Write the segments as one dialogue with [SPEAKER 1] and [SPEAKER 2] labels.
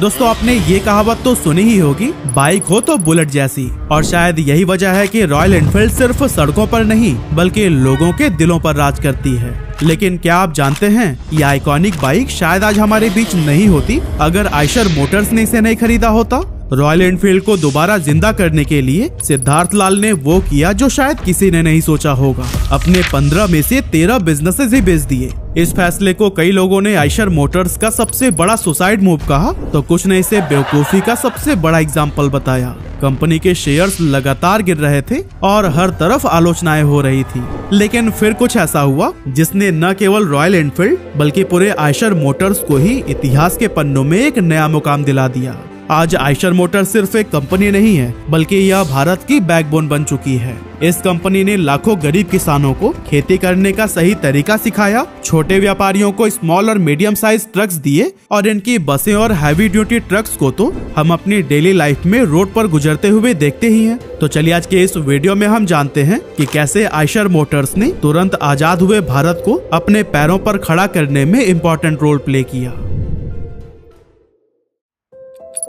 [SPEAKER 1] दोस्तों आपने ये कहावत तो सुनी ही होगी, बाइक हो तो बुलेट जैसी। और शायद यही वजह है कि रॉयल एनफील्ड सिर्फ सड़कों पर नहीं बल्कि लोगों के दिलों पर राज करती है। लेकिन क्या आप जानते हैं ये आइकॉनिक बाइक शायद आज हमारे बीच नहीं होती अगर आयशर मोटर्स ने इसे नहीं खरीदा होता। रॉयल एनफील्ड को दोबारा जिंदा करने के लिए सिद्धार्थ लाल ने वो किया जो शायद किसी ने नहीं सोचा होगा, अपने 15 में से 13 बिजनेसेस ही बेच दिए। इस फैसले को कई लोगों ने आयशर मोटर्स का सबसे बड़ा सुसाइड मूव कहा, तो कुछ ने इसे बेवकूफी का सबसे बड़ा एग्जाम्पल बताया। कंपनी के शेयर्स लगातार गिर रहे थे और हर तरफ आलोचनाएं हो रही थी, लेकिन फिर कुछ ऐसा हुआ जिसने न केवल रॉयल एनफील्ड बल्कि पूरे आयशर मोटर्स को ही इतिहास के पन्नों में एक नया मुकाम दिला दिया। आज आयशर मोटर्स सिर्फ एक कंपनी नहीं है बल्कि यह भारत की बैकबोन बन चुकी है। इस कंपनी ने लाखों गरीब किसानों को खेती करने का सही तरीका सिखाया, छोटे व्यापारियों को स्मॉल और मीडियम साइज ट्रक्स दिए और इनकी बसें और हैवी ड्यूटी ट्रक्स को तो हम अपनी डेली लाइफ में रोड पर गुजरते हुए देखते ही हैं। तो चलिए आज के इस वीडियो में हम जानते हैं कि कैसे आयशर मोटर्स ने तुरंत आजाद हुए भारत को अपने पैरों पर खड़ा करने में इम्पोर्टेंट रोल प्ले किया।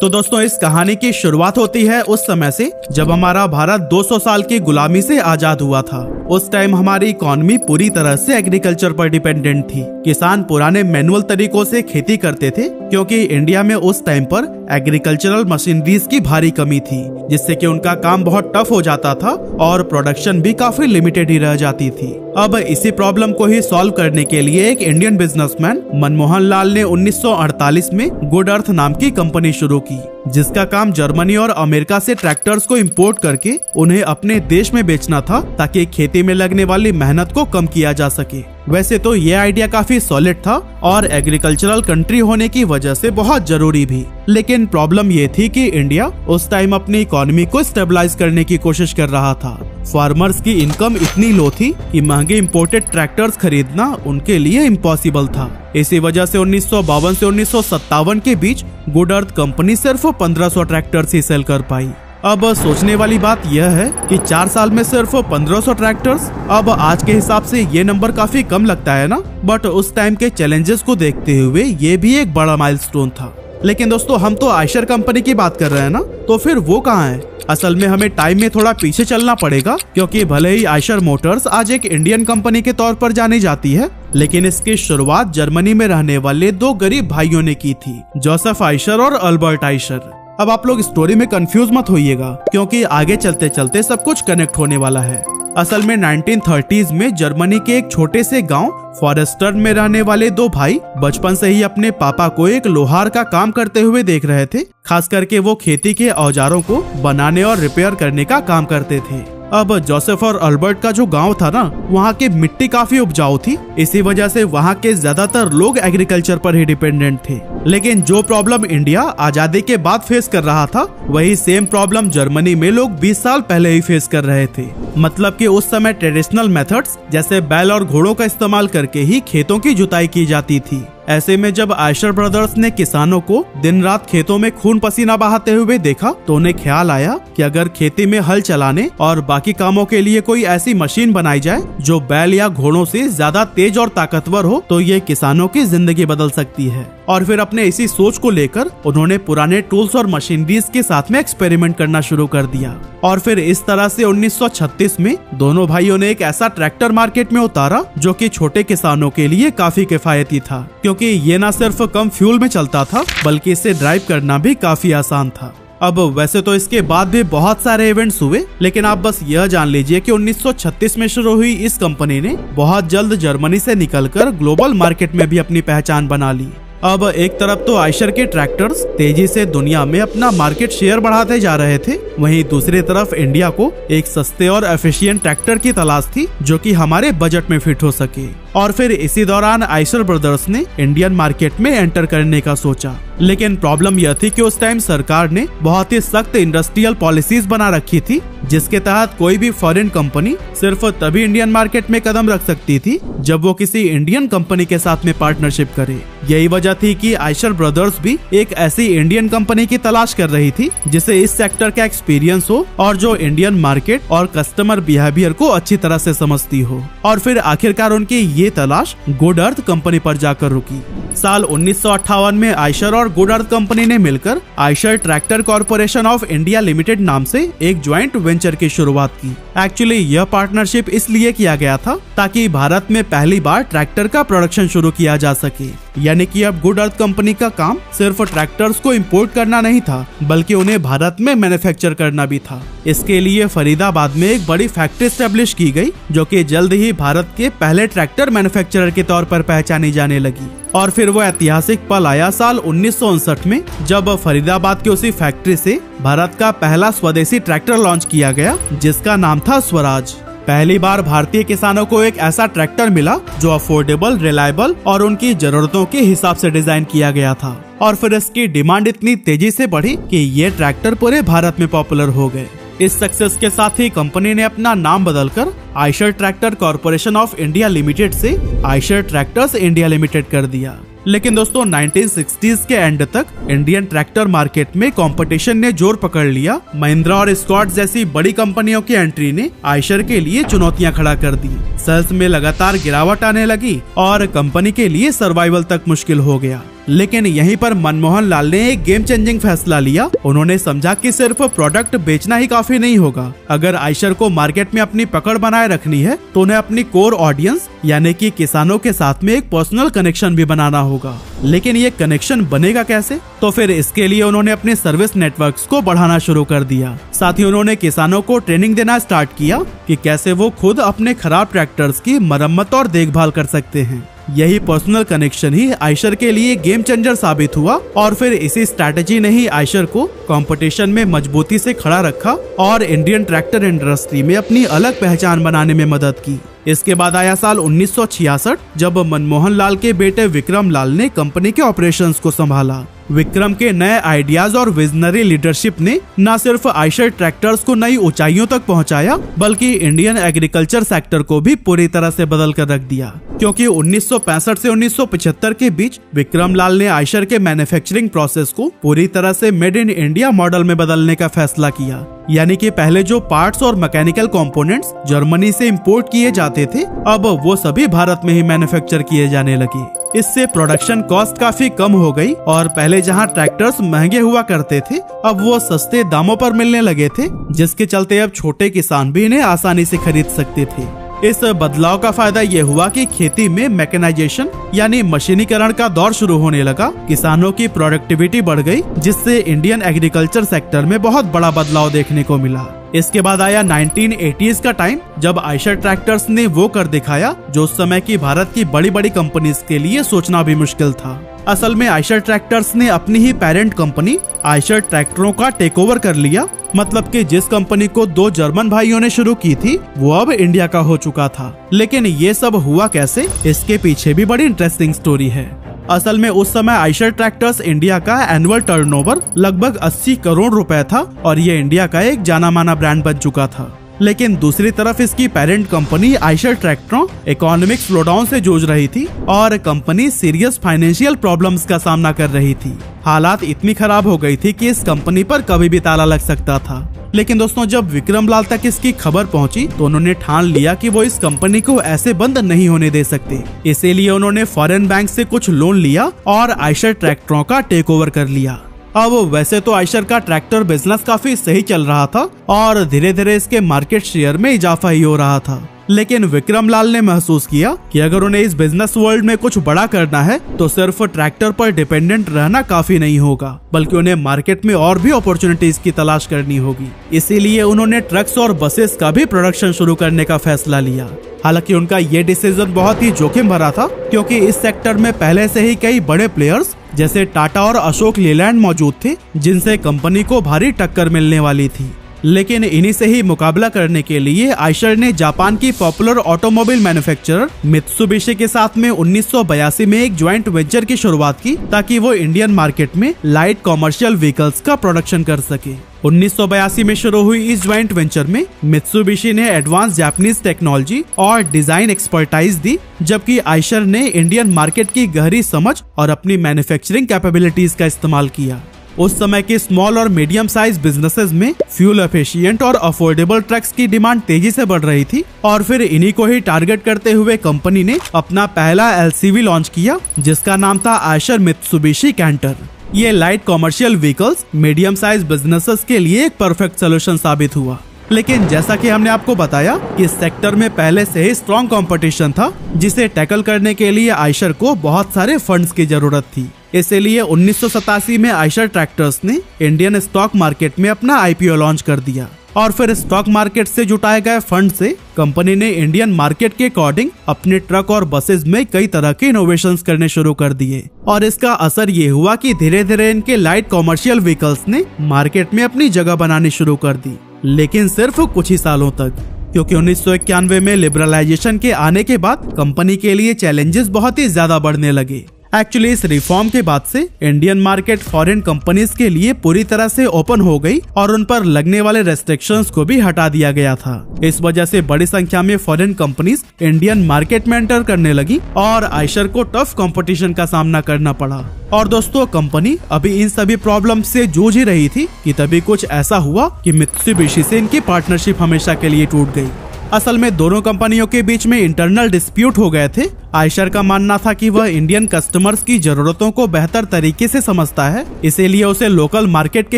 [SPEAKER 1] तो दोस्तों इस कहानी की शुरुआत होती है उस समय से जब हमारा भारत 200 साल की गुलामी से आजाद हुआ था। उस टाइम हमारी इकोनॉमी पूरी तरह से एग्रीकल्चर पर डिपेंडेंट थी। किसान पुराने मैनुअल तरीकों से खेती करते थे क्योंकि इंडिया में उस टाइम पर एग्रीकल्चरल मशीनरीज की भारी कमी थी, जिससे कि उनका काम बहुत टफ हो जाता था और प्रोडक्शन भी काफी लिमिटेड ही रह जाती थी। अब इसी प्रॉब्लम को ही सॉल्व करने के लिए एक इंडियन बिजनेसमैन मनमोहन लाल ने 1948 में गुड अर्थ नाम की कंपनी शुरू की, जिसका काम जर्मनी और अमेरिका से ट्रैक्टर्स को इंपोर्ट करके उन्हें अपने देश में बेचना था ताकि खेती में लगने वाली मेहनत को कम किया जा सके। वैसे तो ये आइडिया काफी सॉलिड था और एग्रीकल्चरल कंट्री होने की वजह से बहुत जरूरी भी, लेकिन प्रॉब्लम ये थी कि इंडिया उस टाइम अपनी इकोनॉमी को स्टेबलाइज करने की कोशिश कर रहा था। फार्मर्स की इनकम इतनी लो थी कि महंगे इंपोर्टेड ट्रैक्टर्स खरीदना उनके लिए इम्पॉसिबल था। इसी वजह से 1952 से 1957 के बीच गुड अर्थ कंपनी सिर्फ 1500 ट्रैक्टर्स ही सेल कर पाई। अब सोचने वाली बात यह है कि 4 साल में सिर्फ 1500 ट्रैक्टर्स। अब आज के हिसाब से ये नंबर काफी कम लगता है ना, बट उस टाइम के चैलेंजेस को देखते हुए ये भी एक बड़ा माइलस्टोन था। लेकिन दोस्तों हम तो आयशर कंपनी की बात कर रहे हैं ना, तो फिर वो कहाँ है? असल में हमें टाइम में थोड़ा पीछे चलना पड़ेगा, क्योंकि भले ही आयशर मोटर्स आज एक इंडियन कंपनी के तौर पर जानी जाती है, लेकिन इसकी शुरुआत जर्मनी में रहने वाले 2 गरीब भाइयों ने की थी, जोसेफ आयशर और अल्बर्ट आयशर। अब आप लोग स्टोरी में कंफ्यूज मत होइएगा, क्योंकि आगे चलते चलते सब कुछ कनेक्ट होने वाला है। असल में 1930s में जर्मनी के एक छोटे से गांव फॉरेस्टर्न में रहने वाले 2 भाई बचपन से ही अपने पापा को एक लोहार का काम करते हुए देख रहे थे। खास करके वो खेती के औजारों को बनाने और रिपेयर करने का काम करते थे। अब जोसेफ और अल्बर्ट का जो गांव था ना, वहाँ की मिट्टी काफी उपजाऊ थी, इसी वजह से वहाँ के ज्यादातर लोग एग्रीकल्चर पर ही डिपेंडेंट थे। लेकिन जो प्रॉब्लम इंडिया आजादी के बाद फेस कर रहा था, वही सेम प्रॉब्लम जर्मनी में लोग 20 साल पहले ही फेस कर रहे थे। मतलब कि उस समय ट्रेडिशनल मेथड्स जैसे बैल और घोड़ों का इस्तेमाल करके ही खेतों की जुताई की जाती थी। ऐसे में जब आयशर ब्रदर्स ने किसानों को दिन रात खेतों में खून पसीना बहाते हुए देखा, तो उन्हें ख्याल आया कि अगर खेती में हल चलाने और बाकी कामों के लिए कोई ऐसी मशीन बनाई जाए जो बैल या घोड़ों से ज्यादा तेज और ताकतवर हो, तो ये किसानों की जिंदगी बदल सकती है। और फिर अपने इसी सोच को लेकर उन्होंने पुराने टूल्स और मशीनरीज के साथ में एक्सपेरिमेंट करना शुरू कर दिया। और फिर इस तरह से 1936 में दोनों भाइयों ने एक ऐसा ट्रैक्टर मार्केट में उतारा जो कि छोटे किसानों के लिए काफी किफायती था, क्योंकि ये न सिर्फ कम फ्यूल में चलता था बल्कि इसे ड्राइव करना भी काफी आसान था। अब वैसे तो इसके बाद भी बहुत सारे इवेंट्स हुए, लेकिन आप बस यह जान लीजिए कि 1936 में शुरू हुई इस कंपनी ने बहुत जल्द जर्मनी से निकलकर ग्लोबल मार्केट में भी अपनी पहचान बना ली। अब एक तरफ तो आयशर के ट्रैक्टर्स तेजी से दुनिया में अपना मार्केट शेयर बढ़ाते जा रहे थे, वहीं दूसरी तरफ इंडिया को एक सस्ते और एफिशिएंट ट्रैक्टर की तलाश थी जो कि हमारे बजट में फिट हो सके। और फिर इसी दौरान आयशर ब्रदर्स ने इंडियन मार्केट में एंटर करने का सोचा, लेकिन प्रॉब्लम यह थी कि उस टाइम सरकार ने बहुत ही सख्त इंडस्ट्रियल पॉलिसीज बना रखी थी, जिसके तहत कोई भी फॉरेन कंपनी सिर्फ तभी इंडियन मार्केट में कदम रख सकती थी जब वो किसी इंडियन कंपनी के साथ में पार्टनरशिप करे। यही वजह थी कि आयशर ब्रदर्स भी एक ऐसी इंडियन कंपनी की तलाश कर रही थी जिसे इस सेक्टर का एक्सपीरियंस हो और जो इंडियन मार्केट और कस्टमर बिहेवियर को अच्छी तरह से समझती हो। और फिर आखिरकार उनकी ये तलाश गुड अर्थ कंपनी पर जाकर रुकी। साल 1958 में आयशर और गुड अर्थ कंपनी ने मिलकर Eicher tractor corporation of India limited नाम से एक ज्वाइंट वेंचर की शुरुआत की। एक्चुअली यह पार्टनरशिप इसलिए किया गया था ताकि भारत में पहली बार ट्रैक्टर का प्रोडक्शन शुरू किया जा सके। यानी कि अब गुड अर्थ कंपनी का काम सिर्फ ट्रैक्टर्स को इंपोर्ट करना नहीं था, बल्कि उन्हें भारत में मैन्युफैक्चर करना भी था। इसके लिए फरीदाबाद में एक बड़ी फैक्ट्री एस्टेब्लिश की गई, जो कि जल्द ही भारत के पहले ट्रैक्टर मैन्युफैक्चरर के तौर पर पहचानी जाने लगी। और फिर वो ऐतिहासिक पल आया साल 1959 में, जब फरीदाबाद की उसी फैक्ट्री से भारत का पहला स्वदेशी ट्रैक्टर लॉन्च किया गया, जिसका नाम था स्वराज। पहली बार भारतीय किसानों को एक ऐसा ट्रैक्टर मिला जो अफोर्डेबल, रिलायबल और उनकी जरूरतों के हिसाब से डिजाइन किया गया था। और फिर इसकी डिमांड इतनी तेजी से बढ़ी कि ये ट्रैक्टर पूरे भारत में पॉपुलर हो गए। इस सक्सेस के साथ ही कंपनी ने अपना नाम बदलकर Eicher tractor corporation of India limited से आयशर ट्रैक्टर्स इंडिया लिमिटेड कर दिया। लेकिन दोस्तों 1960s के एंड तक इंडियन ट्रैक्टर मार्केट में कंपटीशन ने जोर पकड़ लिया। महिंद्रा और स्कॉट जैसी बड़ी कंपनियों की एंट्री ने आयशर के लिए चुनौतियां खड़ा कर दी। सेल्स में लगातार गिरावट आने लगी और कंपनी के लिए सर्वाइवल तक मुश्किल हो गया। लेकिन यहीं पर मनमोहन लाल ने एक गेम चेंजिंग फैसला लिया। उन्होंने समझा कि सिर्फ प्रोडक्ट बेचना ही काफी नहीं होगा। अगर आयशर को मार्केट में अपनी पकड़ बनाए रखनी है तो उन्हें अपनी कोर ऑडियंस यानी कि किसानों के साथ में एक पर्सनल कनेक्शन भी बनाना होगा। लेकिन ये कनेक्शन बनेगा कैसे? तो फिर इसके लिए उन्होंने अपने सर्विस नेटवर्क्स को बढ़ाना शुरू कर दिया। साथ ही उन्होंने किसानों को ट्रेनिंग देना स्टार्ट किया कि कैसे वो खुद अपने खराब ट्रैक्टर्स की मरम्मत और देखभाल कर सकते हैं। यही पर्सनल कनेक्शन ही आयशर के लिए गेम चेंजर साबित हुआ और फिर इसी स्ट्रैटेजी ने ही आयशर को कंपटीशन में मजबूती से खड़ा रखा और इंडियन ट्रैक्टर इंडस्ट्री में अपनी अलग पहचान बनाने में मदद की। इसके बाद आया साल 1966, जब मनमोहन लाल के बेटे विक्रम लाल ने कंपनी के ऑपरेशंस को संभाला। विक्रम के नए आइडियाज और विजनरी लीडरशिप ने न सिर्फ आयशर ट्रैक्टर्स को नई ऊंचाइयों तक पहुंचाया, बल्कि इंडियन एग्रीकल्चर सेक्टर को भी पूरी तरह से बदल कर रख दिया। क्योंकि 1965 से 1975 के बीच विक्रम लाल ने आयशर के मैन्युफैक्चरिंग प्रोसेस को पूरी तरह से मेड इन इंडिया मॉडल में बदलने का फैसला किया। यानी कि पहले जो पार्ट्स और मैकेनिकल कंपोनेंट्स जर्मनी से इंपोर्ट किए जाते थे, अब वो सभी भारत में ही मैन्युफैक्चर किए जाने लगे। इससे प्रोडक्शन कॉस्ट काफी कम हो गई और पहले जहां ट्रैक्टर्स महंगे हुआ करते थे, अब वो सस्ते दामों पर मिलने लगे थे, जिसके चलते अब छोटे किसान भी इन्हें आसानी से खरीद सकते थे। इस बदलाव का फायदा ये हुआ कि खेती में मैकेनाइजेशन यानी मशीनीकरण का दौर शुरू होने लगा। किसानों की प्रोडक्टिविटी बढ़ गई, जिससे इंडियन एग्रीकल्चर सेक्टर में बहुत बड़ा बदलाव देखने को मिला। इसके बाद आया 1980s का टाइम, जब आयशर ट्रैक्टर्स ने वो कर दिखाया जो उस समय की भारत की बड़ी बड़ी कंपनीज के लिए सोचना भी मुश्किल था। असल में आयशर ट्रैक्टर्स ने अपनी ही पेरेंट कंपनी आयशर ट्रैक्टरों का टेक ओवर कर लिया। मतलब कि जिस कंपनी को दो जर्मन भाइयों ने शुरू की थी, वो अब इंडिया का हो चुका था। लेकिन ये सब हुआ कैसे, इसके पीछे भी बड़ी इंटरेस्टिंग स्टोरी है। असल में उस समय आयशर ट्रैक्टर्स इंडिया का एनुअल टर्नओवर लगभग 80 करोड़ रुपए था और ये इंडिया का एक जाना माना ब्रांड बन चुका था। लेकिन दूसरी तरफ इसकी पेरेंट कंपनी आयशर ट्रैक्टरों इकोनॉमिक स्लोडाउन से जूझ रही थी और कंपनी सीरियस फाइनेंशियल प्रॉब्लम्स का सामना कर रही थी। हालात इतनी खराब हो गई थी कि इस कंपनी पर कभी भी ताला लग सकता था। लेकिन दोस्तों, जब विक्रम लाल तक इसकी खबर पहुंची तो उन्होंने ठान लिया कि वो इस कंपनी को ऐसे बंद नहीं होने दे सकते। इसीलिए उन्होंने फॉरेन बैंक से कुछ लोन लिया और आयशर ट्रैक्टरों का टेक ओवर कर लिया। अब वैसे तो आयशर का ट्रैक्टर बिजनेस काफी सही चल रहा था और धीरे धीरे इसके मार्केट शेयर में इजाफा ही हो रहा था। लेकिन विक्रम लाल ने महसूस किया कि अगर उन्हें इस बिजनेस वर्ल्ड में कुछ बड़ा करना है तो सिर्फ ट्रैक्टर पर डिपेंडेंट रहना काफी नहीं होगा, बल्कि उन्हें मार्केट में और भी अपॉर्चुनिटीज की तलाश करनी होगी। इसीलिए उन्होंने ट्रक्स और बसेस का भी प्रोडक्शन शुरू करने का फैसला लिया। हालांकि उनका ये डिसीजन बहुत ही जोखिम भरा था, क्योंकि इस सेक्टर में पहले से ही कई बड़े प्लेयर्स जैसे टाटा और अशोक लेलैंड मौजूद थे, जिनसे कंपनी को भारी टक्कर मिलने वाली थी। लेकिन इन्हीं से ही मुकाबला करने के लिए आयशर ने जापान की पॉपुलर ऑटोमोबाइल मैन्युफैक्चरर मित्सुबिशी के साथ में 1982 में एक ज्वाइंट वेंचर की शुरुआत की, ताकि वो इंडियन मार्केट में लाइट कॉमर्शियल व्हीकल्स का प्रोडक्शन कर सके। 1982 में शुरू हुई इस ज्वाइंट वेंचर में मित्सुबिशी ने एडवांस जापानीज टेक्नोलॉजी और डिजाइन एक्सपर्टाइज दी, जबकि आयशर ने इंडियन मार्केट की गहरी समझ और अपनी मैन्युफैक्चरिंग कैपेबिलिटीज का इस्तेमाल किया। उस समय के स्मॉल और मीडियम साइज बिजनेसेस में फ्यूल एफिशिएंट और अफोर्डेबल ट्रक्स की डिमांड तेजी से बढ़ रही थी और फिर इन्हीं को ही टारगेट करते हुए कंपनी ने अपना पहला एलसीवी लॉन्च किया जिसका नाम था आयशर मित्सुबिशी कैंटर। ये light commercial vehicles medium size businesses के लिए एक परफेक्ट सोल्यूशन साबित हुआ। लेकिन जैसा कि हमने आपको बताया कि इस सेक्टर में पहले से ही स्ट्रॉन्ग कंपटीशन था जिसे टैकल करने के लिए आयशर को बहुत सारे फंड्स की जरूरत थी। इसलिए 1987 में आयशर ट्रैक्टर्स ने इंडियन स्टॉक मार्केट में अपना आईपीओ लॉन्च कर दिया और फिर स्टॉक मार्केट से जुटाए गए फंड से कंपनी ने इंडियन मार्केट के अकॉर्डिंग अपने ट्रक और बसेस में कई तरह के इनोवेशंस करने शुरू कर दिए और इसका असर ये हुआ कि धीरे धीरे इनके लाइट कॉमर्शियल व्हीकल्स ने मार्केट में अपनी जगह बनानी शुरू कर दी, लेकिन सिर्फ कुछ ही सालों तक, क्योंकि 1991 में लिबरलाइजेशन के आने के बाद कंपनी के लिए चैलेंजेस बहुत ही ज्यादा बढ़ने लगे। एक्चुअली इस रिफॉर्म के बाद से इंडियन मार्केट फॉरेन कंपनीज के लिए पूरी तरह से ओपन हो गई और उन पर लगने वाले रेस्ट्रिक्शंस को भी हटा दिया गया था। इस वजह से बड़ी संख्या में फॉरेन कंपनीज इंडियन मार्केट में एंटर करने लगी और आयशर को टफ कंपटीशन का सामना करना पड़ा। और दोस्तों कंपनी अभी इन सभी प्रॉब्लम से जूझ ही रही थी कि तभी कुछ ऐसा हुआ कि मित्सुबिशी से इनकी पार्टनरशिप हमेशा के लिए टूट गई। असल में दोनों कंपनियों के बीच में इंटरनल डिस्प्यूट हो गए थे। आयशर का मानना था कि वह इंडियन कस्टमर्स की जरूरतों को बेहतर तरीके से समझता है, इसीलिए उसे लोकल मार्केट के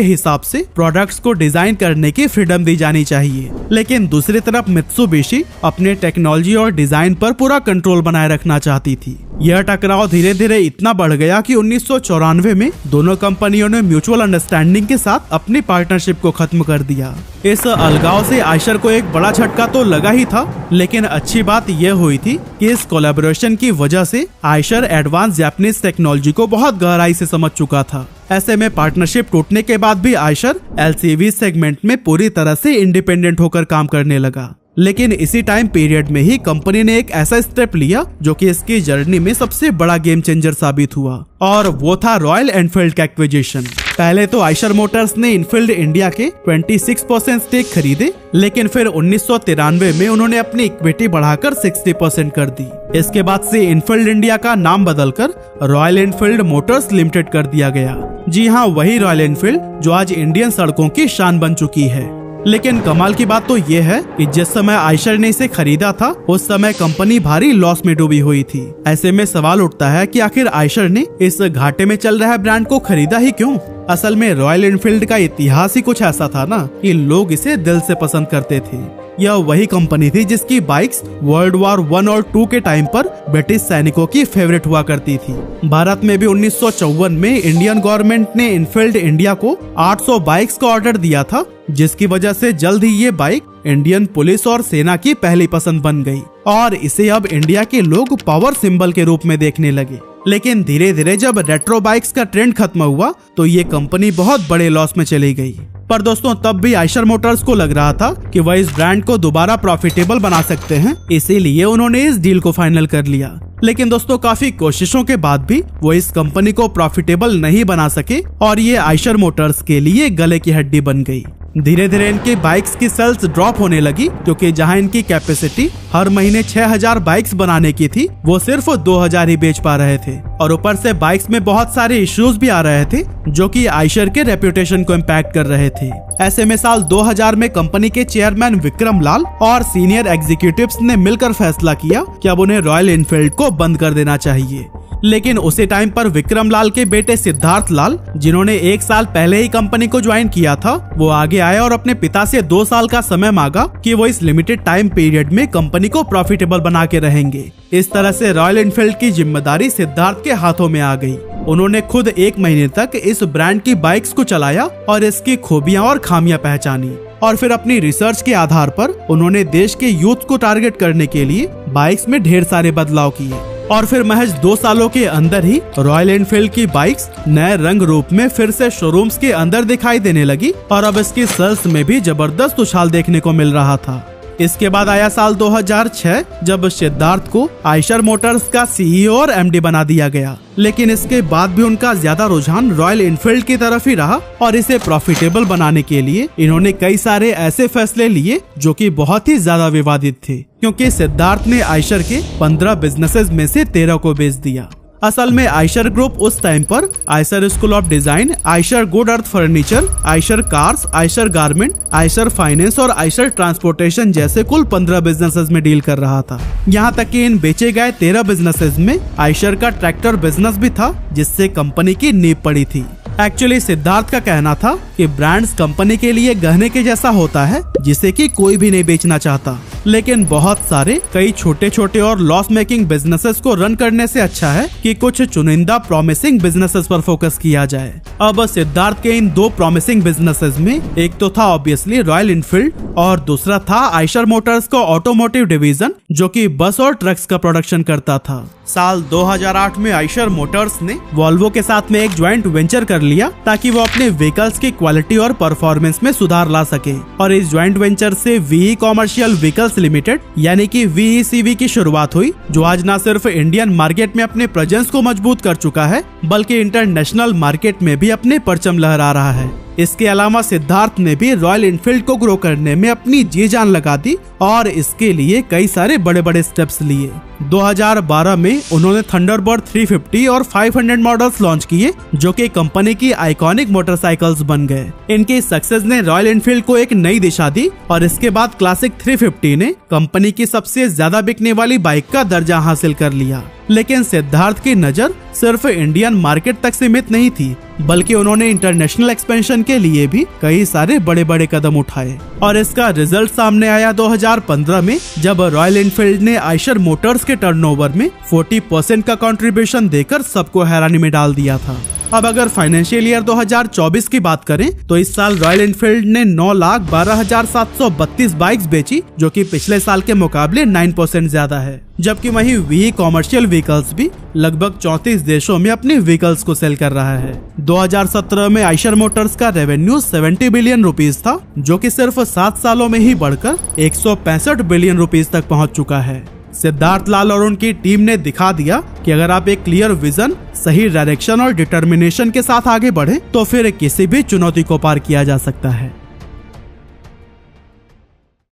[SPEAKER 1] हिसाब से प्रोडक्ट्स को डिजाइन करने की फ्रीडम दी जानी चाहिए। लेकिन दूसरी तरफ मित्सुबिशी अपने टेक्नोलॉजी और डिजाइन पर पूरा कंट्रोल बनाए रखना चाहती थी। यह टकराव धीरे धीरे इतना बढ़ गया कि 1994 में दोनों कंपनियों ने म्यूचुअल अंडरस्टैंडिंग के साथ अपनी पार्टनरशिप को खत्म कर दिया। इस अलगाव से आयशर को एक बड़ा झटका तो लगा ही था, लेकिन अच्छी बात यह हुई थी कि इस कोलैबोरेशन की वजह से आयशर एडवांस जापानीज टेक्नोलॉजी को बहुत गहराई से समझ चुका था। ऐसे में पार्टनरशिप टूटने के बाद भी आयशर एलसीवी सेगमेंट में पूरी तरह से इंडिपेंडेंट होकर काम करने लगा। लेकिन इसी टाइम पीरियड में ही कंपनी ने एक ऐसा स्टेप लिया जो कि इसकी जर्नी में सबसे बड़ा गेम चेंजर साबित हुआ और वो था रॉयल एनफील्ड का एक्विजिशन। पहले तो आयशर मोटर्स ने इनफील्ड इंडिया के 26% स्टेक खरीदे, लेकिन फिर 1993 में उन्होंने अपनी इक्विटी बढ़ाकर 60% कर दी। इसके बाद से इनफील्ड इंडिया का नाम बदलकर रॉयल एनफील्ड मोटर्स लिमिटेड कर दिया गया। जी हाँ, वही रॉयल एनफील्ड जो आज इंडियन सड़कों की शान बन चुकी है। लेकिन कमाल की बात तो ये है कि जिस समय आयशर ने इसे खरीदा था उस समय कंपनी भारी लॉस में डूबी हुई थी। ऐसे में सवाल उठता है कि आखिर आयशर ने इस घाटे में चल रहे ब्रांड को खरीदा ही क्यों? असल में रॉयल एनफील्ड का इतिहास ही कुछ ऐसा था ना कि लोग इसे दिल से पसंद करते थे। यह वही कंपनी थी जिसकी बाइक्स वर्ल्ड वॉर 1 और 2 के टाइम पर ब्रिटिश सैनिकों की फेवरेट हुआ करती थी। भारत में भी 1954 में इंडियन गवर्नमेंट ने इनफील्ड इंडिया को 800 बाइक्स का ऑर्डर दिया था, जिसकी वजह से जल्द ही ये बाइक इंडियन पुलिस और सेना की पहली पसंद बन गई और इसे अब इंडिया के लोग पावर सिंबल के रूप में देखने लगे। लेकिन धीरे धीरे जब रेट्रो बाइक्स का ट्रेंड खत्म हुआ तो ये कंपनी बहुत बड़े लॉस में चली गई। पर दोस्तों तब भी आयशर मोटर्स को लग रहा था कि वह इस ब्रांड को दोबारा प्रॉफिटेबल बना सकते हैं, इसीलिए उन्होंने इस डील को फाइनल कर लिया। लेकिन दोस्तों काफी कोशिशों के बाद भी वो इस कंपनी को प्रॉफिटेबल नहीं बना सके और ये आयशर मोटर्स के लिए गले की हड्डी बन गई। धीरे धीरे इनके बाइक्स की सेल्स ड्रॉप होने लगी, क्योंकि जहां इनकी कैपेसिटी हर महीने 6000 बाइक्स बनाने की थी वो सिर्फ 2000 ही बेच पा रहे थे और ऊपर से बाइक्स में बहुत सारे इश्यूज भी आ रहे थे जो कि आयशर के रेपुटेशन को इम्पैक्ट कर रहे थे। ऐसे में साल 2000 में कंपनी के चेयरमैन विक्रम लाल और सीनियर एग्जीक्यूटिव्स ने मिलकर फैसला किया कि अब उन्हें रॉयल एनफील्ड को बंद कर देना चाहिए। लेकिन उसी टाइम पर विक्रम लाल के बेटे सिद्धार्थ लाल, जिन्होंने 1 साल पहले ही कंपनी को ज्वाइन किया था, वो आगे आए और अपने पिता से 2 साल का समय मांगा कि वो इस लिमिटेड टाइम पीरियड में कंपनी को प्रॉफिटेबल बना के रहेंगे। इस तरह से रॉयल एनफील्ड की जिम्मेदारी सिद्धार्थ के हाथों में आ गई। उन्होंने खुद 1 महीने तक इस ब्रांड की बाइक्स को चलाया और इसकी खूबियां और खामियां पहचानी और फिर अपनी रिसर्च के आधार पर उन्होंने देश के यूथ को टारगेट करने के लिए बाइक्स में ढेर सारे बदलाव किए और फिर महज 2 सालों के अंदर ही रॉयल एनफील्ड की बाइक्स नए रंग रूप में फिर से शोरूम्स के अंदर दिखाई देने लगी और अब इसकी सेल्स में भी जबरदस्त उछाल देखने को मिल रहा था। इसके बाद आया साल 2006 जब सिद्धार्थ को आयशर मोटर्स का सीईओ और एमडी बना दिया गया, लेकिन इसके बाद भी उनका ज्यादा रुझान रॉयल एनफील्ड की तरफ ही रहा और इसे प्रॉफिटेबल बनाने के लिए इन्होंने कई सारे ऐसे फैसले लिए जो कि बहुत ही ज्यादा विवादित थे, क्योंकि सिद्धार्थ ने आयशर के 15 बिजनेसेस में से 13 को बेच दिया। असल में आयशर ग्रुप उस टाइम पर Eicher school of design, Eicher good earth furniture, Eicher cars, Eicher garment, Eicher finance और आयशर ट्रांसपोर्टेशन जैसे कुल 15 बिजनेसेस में डील कर रहा था। यहाँ तक कि इन बेचे गए 13 बिजनेसेस में आयशर का ट्रैक्टर बिजनेस भी था, जिससे कंपनी की नींव पड़ी थी। एक्चुअली सिद्धार्थ का कहना था कि ब्रांड्स कंपनी के लिए गहने के जैसा होता है जिसे कि कोई भी नहीं बेचना चाहता, लेकिन बहुत सारे कई छोटे छोटे और लॉस मेकिंग बिजनेसेस को रन करने से अच्छा है कि कुछ चुनिंदा प्रॉमिसिंग बिजनेसेस पर फोकस किया जाए। अब सिद्धार्थ के इन 2 प्रॉमिसिंग बिजनेसेस में एक तो था ऑब्वियसली रॉयल इनफील्ड और दूसरा था आयशर मोटर्स का ऑटोमोटिव डिवीजन, जो कि बस और ट्रक्स का प्रोडक्शन करता था। साल 2008 में आयशर मोटर्स ने वॉल्वो के साथ में एक ज्वाइंट वेंचर कर लिया ताकि वो अपने व्हीकल्स की क्वालिटी और परफॉर्मेंस में सुधार ला सके, और इस ज्वाइंट वेंचर से वीई कॉमर्शियल व्हीकल्स लिमिटेड यानी कि VECV की शुरुआत हुई, जो आज न सिर्फ इंडियन मार्केट में अपने प्रेजेंस को मजबूत कर चुका है बल्कि इंटरनेशनल मार्केट में भी अपने परचम लहरा रहा है। इसके अलावा सिद्धार्थ ने भी रॉयल इनफील्ड को ग्रो करने में अपनी जी जान लगा दी और इसके लिए कई सारे बड़े बड़े स्टेप्स लिए। 2012 में उन्होंने थंडरबर्ड 350 और 500 मॉडल्स लॉन्च किए, जो कि कंपनी की आइकॉनिक मोटरसाइकिल्स बन गए। इनकी सक्सेस ने रॉयल इनफील्ड को एक नई दिशा दी और इसके बाद क्लासिक 350 ने कंपनी की सबसे ज्यादा बिकने वाली बाइक का दर्जा हासिल कर लिया। लेकिन सिद्धार्थ की नजर सिर्फ इंडियन मार्केट तक सीमित नहीं थी, बल्कि उन्होंने इंटरनेशनल एक्सपेंशन के लिए भी कई सारे बड़े बड़े कदम उठाए, और इसका रिजल्ट सामने आया 2015 में, जब रॉयल इनफील्ड ने आयशर मोटर्स के टर्नओवर में 40% का कंट्रीब्यूशन देकर सबको हैरानी में डाल दिया था। अब अगर फाइनेंशियल ईयर 2024 की बात करें तो इस साल रॉयल इनफील्ड ने 9,12,732 बाइक्स बेची, जो कि पिछले साल के मुकाबले 9% ज्यादा है। जबकि वहीं वी कॉमर्शियल व्हीकल्स भी लगभग 34 देशों में अपने व्हीकल्स को सेल कर रहा है। 2017 में आयशर मोटर्स का रेवेन्यू 70 बिलियन रुपीस था, जो कि सिर्फ 7 सालों में ही बढ़कर 165 बिलियन रुपीस तक पहुंच चुका है। सिद्धार्थ लाल और उनकी टीम ने दिखा दिया कि अगर आप एक क्लियर विजन, सही डायरेक्शन और डिटर्मिनेशन के साथ आगे बढ़े तो फिर किसी भी चुनौती को पार किया जा सकता है।